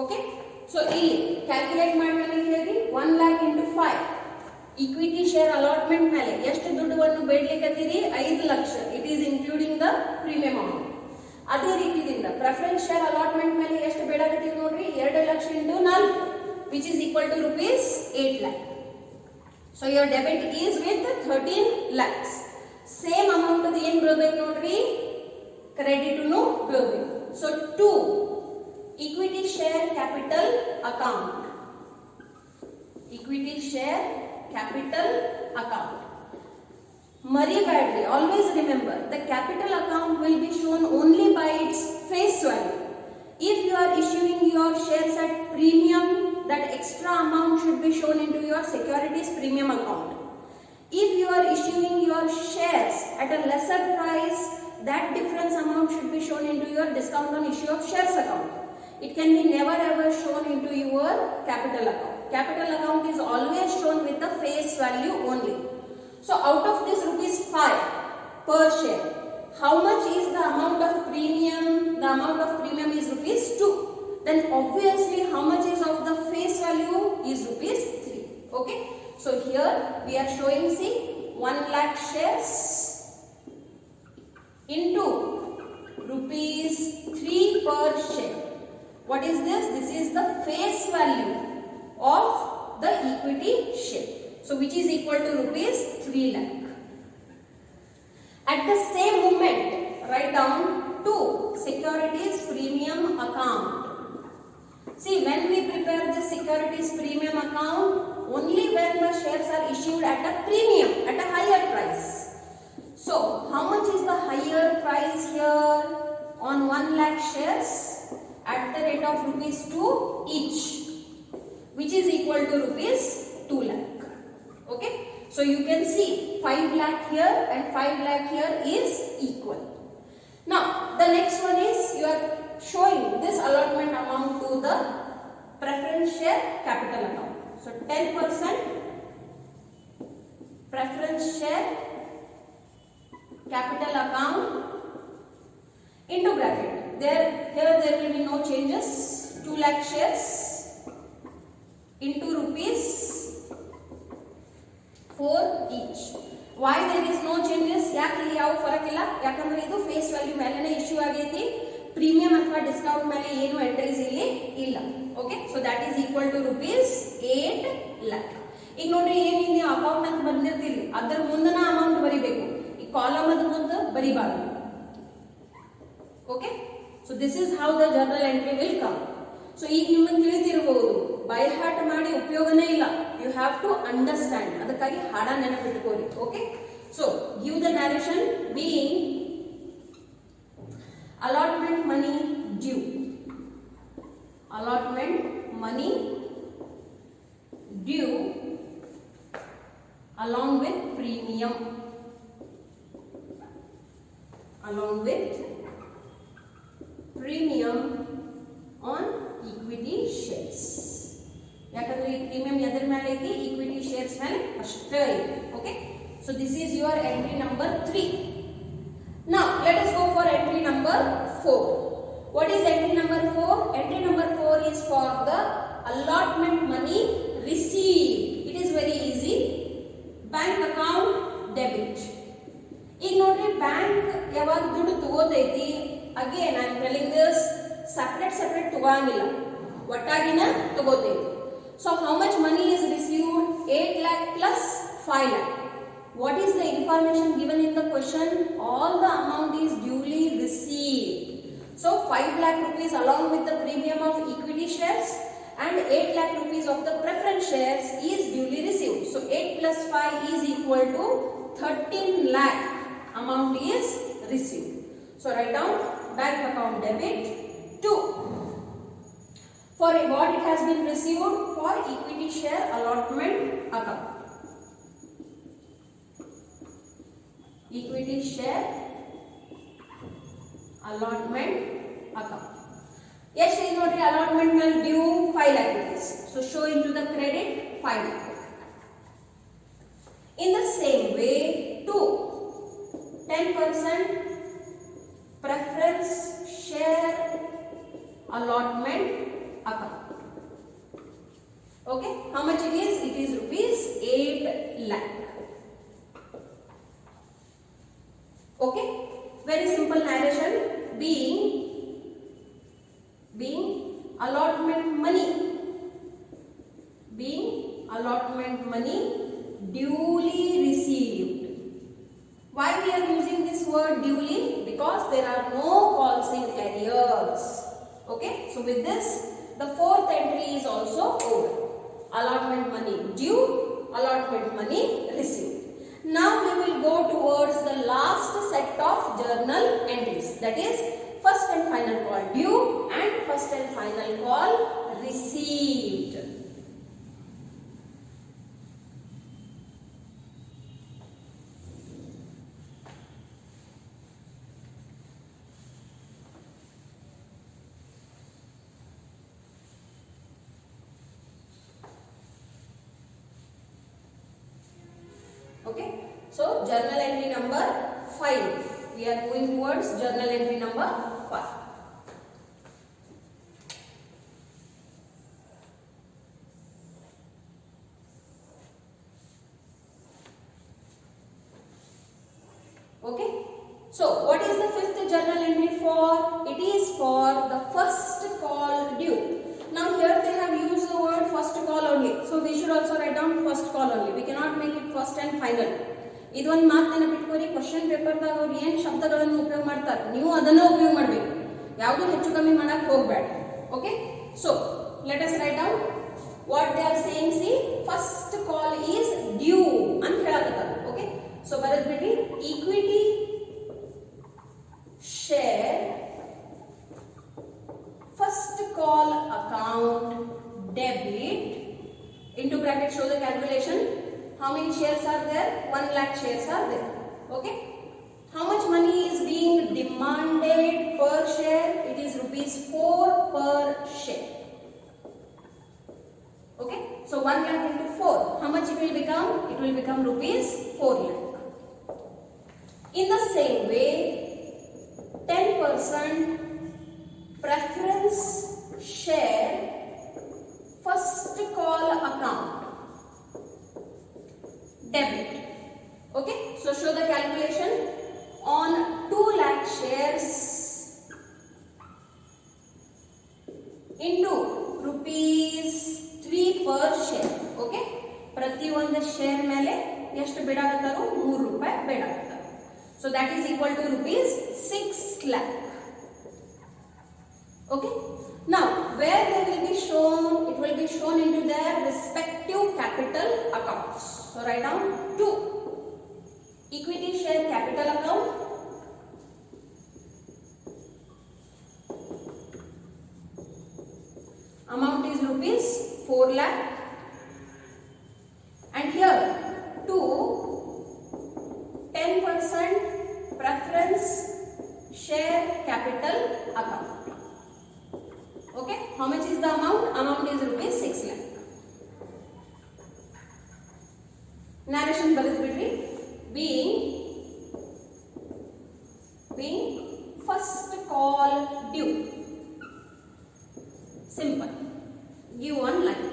Okay, so ಇಲ್ಲಿ calculate ಮಾಡಿ ನನಗೆ ಹೇಳಿ 1 lakh into 5 equity share allotment ಮೇಲೆ ಎಷ್ಟು ದುಡ್ಡನ್ನು ಬೇಡಲಿಕ್ಕತ್ತೀರಿ 5 lakh. It is including the premium amount. ಅದೇ ರೀತಿಯಿಂದ preference share allotment ಮೇಲೆ ಎಷ್ಟು ಬೇಡಾಕತ್ತೀವಿ ನೋಡ್ರಿ 2 lakh into 4 which is equal to ₹8 lakh. So your debit is with 13 lakhs. Same amount ಅದು ಏನು ಬರಬೇಕು ನೋಡ್ರಿ ಕ್ರೆಡಿಟ್ ನು ಬರಬೇಕು. So 2 equity share capital account, equity share capital account. Maribadly, always remember the capital account will be shown only by its face value. If you are issuing your shares at premium, that extra amount should be shown into your securities premium account. If you are issuing your shares at a lesser price, that difference amount should be shown into your discount on issue of shares account. It can be never ever shown into your capital account. Capital account is always shown with the face value only. So out of this ₹5 per share, how much is the amount of premium? The amount of premium is ₹2. Then obviously how much is of the face value is ₹3. Okay, so here we are showing, see, 1 lakh shares into ₹3 per share. What is this? This is the face value of the equity share. So which is equal to ₹3 lakh. At the same moment, write down 2 securities premium account. See, when we prepare the securities premium account, only when the shares are issued at a premium, at a higher price. So how much is the higher price here on 1 lakh shares? At the rate of ₹2 each, which is equal to ₹2 lakh. Okay, so you can see 5 lakh here and 5 lakh here is equal. Now the next one is you are showing this allotment amount to the preference share capital account. So 10% preference share capital account into bracket. Here there will be no changes. 2 lakh shares into ₹4 each. Why there is no changes? ಯಾಕೆ ಇಲ್ಲಿ ಯಾವ ಫರಕ್ ಇಲ್ಲ? ಯಾಕಂದ್ರೆ ಇದು face value ಮೇಲೆನೇ issue ಆಗೈತಿ. Premium ಅಥವಾ discount ಮೇಲೆ ಏನು ಎಂಟ್ರೀಸ್ ಇಲ್ಲಿ ಇಲ್ಲ. Okay, so that is equal to rupees 8 lakh. ಈಗ ನೋಡ್ರಿ ಏನು ನೀವು ಅಕೌಂಟ್ ಅಂತ ಬಂದಿರ್ತೀರಿ ಅದ್ರ ಮುಂದನ ಅಮೌಂಟ್ ಬರಿಬೇಕು, ಈ ಕಾಲಮ್ ಅದ್ರ ಮುಂದೆ ಬರಿಬಾರ್ದು. Okay, so this is how the journal entry will come. So ಈಗ ನಿಮ್ಮನ್ನು ತಿಳಿದಿರಬಹುದು, ಬೈ ಹಾರ್ಟ್ ಮಾಡಿ ಉಪಯೋಗನೇ ಇಲ್ಲ, ಯು ಹ್ಯಾವ್ ಟು ಅಂಡರ್ಸ್ಟ್ಯಾಂಡ್. ಅದಕ್ಕಾಗಿ ಹಾಡ ನೆನಪಿಟ್ಕೋರಿ. Okay, so give the narration being allotment money due, allotment money due along with premium, along with premium on equity shares. ಯಾಕಂದ್ರೆ ಈ ಪ್ರೀಮಿಯಂ ಎದರ ಮೇಲೆ ಐತಿ, ಈಕ್ವಿಟಿ ಶೇರ್ಸ್ ಮೇಲೆ ಅಷ್ಟೇ ಐತಿ. Okay, so this is your entry number 3. Now let us go for entry number 4. What is entry number 4? Entry number 4 is for the allotment money received. It is very easy. Bank account debit. ಈಗ ನೋಡ್ರಿ, bank ಯಾವಾಗ ದುಡ್ಡು ತಗೋತೈತಿ, again I am telling this, separate ತಗೋಂಗಿಲ್ಲ, ಒಟ್ಟಾಗಿನ ತಗೋತೈತಿ. So how much money is received? 8 lakh plus 5 lakh. What is the information given in the question? All the amount is duly received. So 5 lakh rupees along with the premium of equity shares and 8 lakh rupees of the preference shares is duly received. So 8 plus 5 is equal to 13 lakh amount is received. So write down bank account debit to, for what it has been received for equity share allotment account. Equity share allotment account. Yes, is noted allotment will due 5 lakh rupees. So show into the credit 5 lakh. In the same way, to 10% preference share allotment account. Okay, how much it is? It is rupees 8 lakh. Okay, very simple narration. Being allotment money duly received. Why we are using this word duly? Because there are no calls in arrears. Okay, so with this the fourth entry is also over. Allotment money due, allotment money received. Now we will go towards the last set of journal entries, that is first and final call due and first and final call received. Okay, so journal entry number 5. We are moving towards journal entry number 5. Okay, so what is the fifth journal entry for? It is for the first call due. Now here they have used the word first call only, so we should also write down first call only. We cannot make it first and final. ಇದೊಂದು ಮಾತು ನೆನಪಿಟ್ಕೋರಿ, question ಪೇಪರ್ದಾಗ ಅವ್ರು ಏನು ಶಬ್ದಗಳನ್ನು ಉಪಯೋಗ ಮಾಡ್ತಾರೆ ನೀವು ಅದನ್ನ ಉಪಯೋಗ ಮಾಡಬೇಕು, ಯಾವುದು ಹೆಚ್ಚು ಕಮ್ಮಿ ಮಾಡಕ್ಕೆ ಹೋಗಬೇಡ. Okay, so let us write down what they are saying. See, first call is due ಅಂತ ಹೇಳಕತ್ತಾರೆ. ಓಕೆ, ಸೊ ಬರೆದ್ ಬಿಡ್ರಿ, equity share first call account debit, into bracket show the calculation. How many shares are there? 1 lakh shares are there. Okay, how much money is being demanded per share? It is rupees 4 per share. Okay, so 1 lakh into 4, how much it will become? It will become rupees 4 lakh. In the same way, 10% preference share first call account debit. Okay, so show the calculation. On 2 lakh shares ಪ್ರತಿಯೊಂದು share ಮೇಲೆ ಎಷ್ಟು ಬಿಡಾಕತ್ತಾರೋ 3 ರೂಪಾಯಿ ಬಿಡಾಕತ್ತಾರ. So that is equal to rupees 6 lakh. Okay. Now where they will be shown, it will be shown into their respective capital accounts. So write down 2 equity share capital account, amount is rupees 4 lakh, and here 2 10% preference share capital account. Okay, how much is the amount? Amount is rupees 6 lakh. Narration ಬರೆದು ಬಿಡ್ರಿ. being first call due. Simple. Give one line.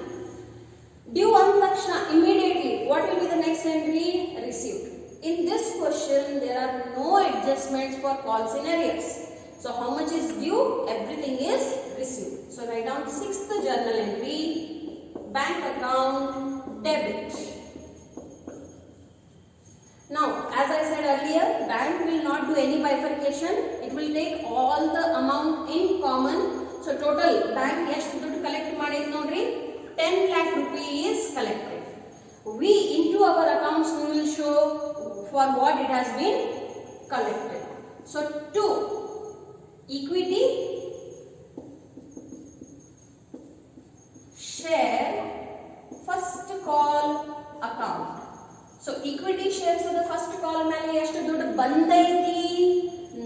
Due on takshana immediately what will be the next entry? Received. In this question there are no adjustments for calls in arrears. So how much is due? Everything is received. So write down 6th journal entry, bank account debit. Now as I said earlier, bank will not do any bifurcation. It will take all the amount in common. So total bank ಎಷ್ಟು ದುಡ್ಡು collect ಮಾಡಿದೆ ನೋಡ್ರಿ, 10 lakh rupees is collected. We into our accounts we will show for what it has been collected. So 2 equity share first call account. So equity shares the first call ಮೇಲೆ ಎಷ್ಟು ದುಡ್ಡು ಬಂದೈತಿ?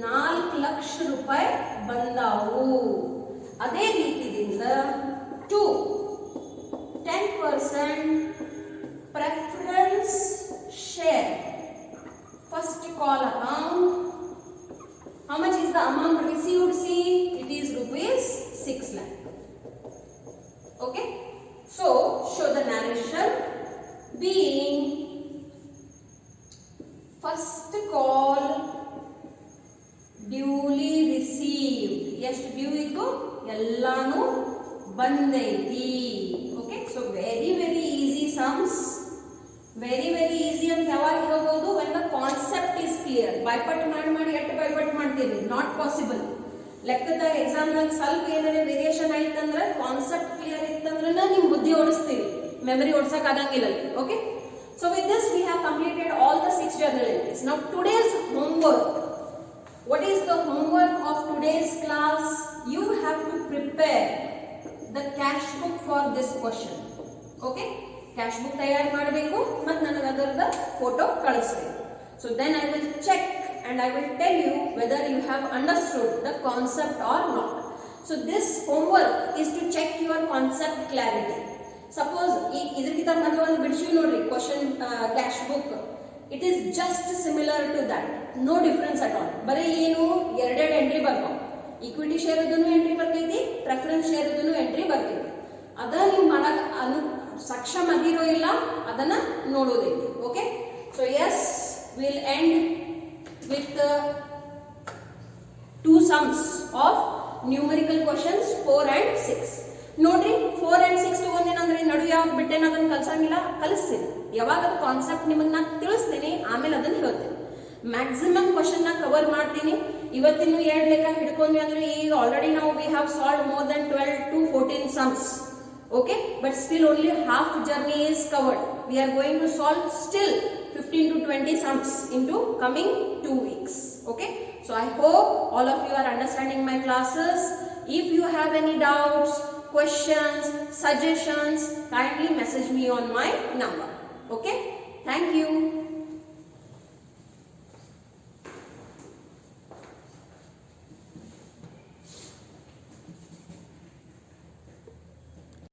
4 ಲಕ್ಷ ರೂಪಾಯಿ ಬಂದಾವು. ಅದೇ ರೀತಿಯಿಂದ 2 10% preference share first call account. How much is the amount received? See, it is rupees 6 lakh. Okay, so show the narration. Being first call duly received. ಎಷ್ಟು due ಇತ್ತು? ಎಲ್ಲಾನು ಬಂದೈತಿ. Okay, so very very easy sums. Very very easy ಅಂತ ಯಾವಾಗ ಹೇಳ್ಬೋದು? when the concept is clear. ಬಾಯ್ಪಾಟ್ ಮಾಡಿ ಎಷ್ಟು ಬಾಯ್ಪಾಟ್ ಮಾಡ್ತೀರಿ? Not possible. ಲೆಕ್ಕದಾಗ ಎಕ್ಸಾಮ್ನಾಗ ಸ್ವಲ್ಪ ಏನಾದ್ರೆ ವೇರಿಯೇಷನ್ ಆಯ್ತಂದ್ರೆ ಕಾನ್ಸೆಪ್ಟ್ ಕ್ಲಿಯರ್ ಇತ್ತಂದ್ರೆ ನಿಮ್ ಬುದ್ಧಿ ಓಡಿಸ್ತೀವಿ, ಮೆಮರಿ ಓಡಿಸಕ್ ಆಗಂಗಿಲ್ಲ. Okay, so with this we have completed all the 6 journal entries. Now today's homework. What is the homework of today's class? You have to prepare the cash book for this question. Okay, cash book ತಯಾರು ಮಾಡಬೇಕು ಮತ್ತು ನನಗೆ ಅದರದ photo ಕಳಿಸಬೇಕು. So then I will check and I will tell you whether you have understood the concept or not. So this homework is to check your concept clarity. Suppose ಇದಕ್ಕಿಂತ ಮೊದಲು ಒಂದು ಬಿಡಿಸಿವಿ ನೋಡ್ರಿ question cash book. It is just similar to that. No difference at all. ಬರೀ ಏನು ಎರಡೆರಡು entry ಬರ್ತಾವ. Equity share ಅದನ್ನು entry ಬರ್ತೈತಿ, ಪ್ರೆಫರೆನ್ಸ್ ಶೇರ್ ಅದನ್ನು ಎಂಟ್ರಿ ಬರ್ತೈತಿ. ಅದ ನೀವು ಮಾಡಕ್ ಸಕ್ಷಮ ಆಗಿರೋ ಇಲ್ಲ ಅದನ್ನ ನೋಡೋದೈತಿ. Okay, so as, will end with 2 sums of numerical questions 4 and 6. ನೋಡ್ರಿ 4 and 6 ತಗೊಂಡಿನಂದ್ರೆ ನಡು ಯಾವಾಗ ಬಿಟ್ಟೇನ ಅದನ್ನ ಕಲ್ಸಂಗಿಲ್ಲ, ಕಲಿಸ್ತೀನಿ. ಯಾವಾಗ ಅದು ಕಾನ್ಸೆಪ್ಟ್ ನಿಮಗೆ ನಾನು ತಿಳಿಸ್ತೀನಿ, ಆಮೇಲೆ ಅದನ್ನ ಹೇಳ್ತೀನಿ. ಮ್ಯಾಕ್ಸಿಮಮ್ ಕ್ವಶನ್ ನ ಕವರ್ ಮಾಡ್ತೀನಿ. ಇವತ್ತಿನ 2 ಲೆಕ್ಕ ಹಿಡ್ಕೊಂಡ್ವಿ ಅಂದ್ರೆ ಈಗ ಆಲ್ರೆಡಿ ನಾವು we have solve more than 12 to 14 sums. Okay, but still only half journey is covered. We are going to solve still 15 to 20 sums into coming 2 weeks. Okay, so I hope all of you are understanding my classes. If you have any doubts, questions, suggestions, kindly message me on my number. Okay, thank you.